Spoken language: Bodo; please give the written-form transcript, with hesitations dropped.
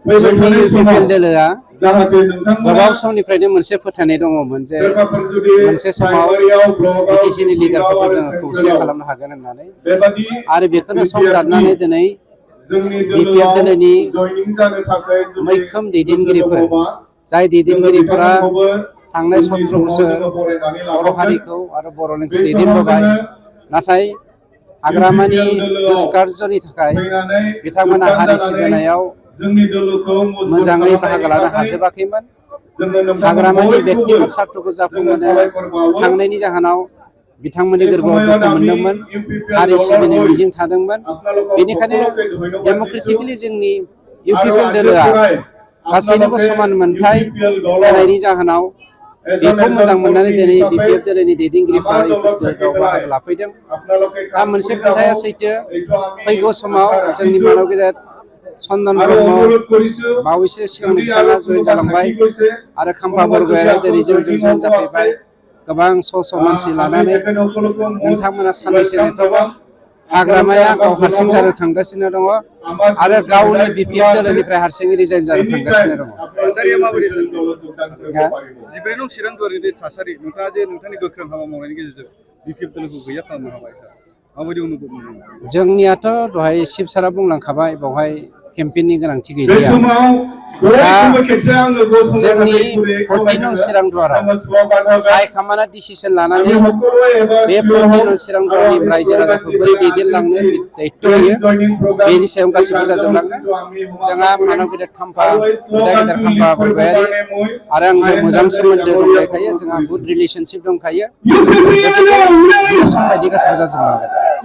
जोंनि इउपिपिएल दोलोआ गोबाव समनिफ्रायनो मोनसे फोथायनाय दङमोन जे मोनसे समाव बिटिसिनि लिडारफोरखौ जोङो खौसे खालामनो हागोन होननानै आरो बेखौनो सम दाननानै दिनै बिपिएल दोलोनि मैखोम दैदेनगिरिफोर जाय दैदेनगिरिफोरा थांनाय 17 बोसोर बर' हारिखौ आरो बर'लेण्डखौ दैदेनबोबाय नाथाय हाग्रामानि दुष्कार्यनि थाखाय बिथांमोना हारि सिबिनायाव मोजाङै बाहागो लानो हाजोबाखैमोन। हाग्रामानि बेक्तिगत स्वार्थखौ जाफुंहोनो थांनायनि जाहोनाव बिथांमोननि गोरबोआव दुखु मोनदोंमोन, हारि सिबिनो मिजिं थादोंमोन। बेनिखायनो डेम'क्रेटिकलि जोंनि इउपिपिएल दोलोआ गासैनोबो समान मोनथाय होनायनि जाहोनाव बेखौ मोजां मोननानै दिनै बिपिएल दोलोनि दैदेनगिरिफ्रा इउपिपिएल दोलोआव बाहागो लाफैदों। दा मोनसे खोथाया सैथो, फैगौ समाव जोंनि मानब गेदेर चन्दन ब्रह्म बावैसो सिगां बिथाङा जयेन जालांबाय आरो खाम्फा बरग'यारि दिनै जोंजों जयेन जाफैबाय। गोबां स' मानसि लानानै नोंथांमोना साननैसो नेथ'गोन। हाग्रामाया गाव हारसिं जानो थांगासिनो दङ आरो गावनि बिपिएल दोलोनिफ्राय हारसिङै रिजाइन जानो थांगासिनो दङ। थासारिया माबायदि जिब्रै नं चिरां दुवारनि थासारि नोंथाङा जे नोंथांनि गोख्रों हाबा मावनायनि गेजेरजों बिपिएल दोलोखौ गैया खालामनो हाबाय माबायदि अनुभब मोनदों? जोंनियाथ' दहाय शिब सारा बुंलांखाबाय बेवहाय केम्पेइननि गोनांथि गैलिया। दा जोंनि 14 नं चिरां दुवाराव हाइकमान्डआ डिसिसन लानानै बे 14 नं चिरां दुवारनि रायजो राजाखौ बोरै दैदेनलांनो दायित्व होयो बेनि सायाव गासिबो जाजोबलांगोन। जोंहा मानब गेदेर खाम्फा बरग'यारि आरो आंजों मोजां सोमोन्दो दंलायखायो, जोंहा गुड रिलेसनशिप दंखायो। गतिके बे सम बायदि गासिबो जाजोबलांगोन।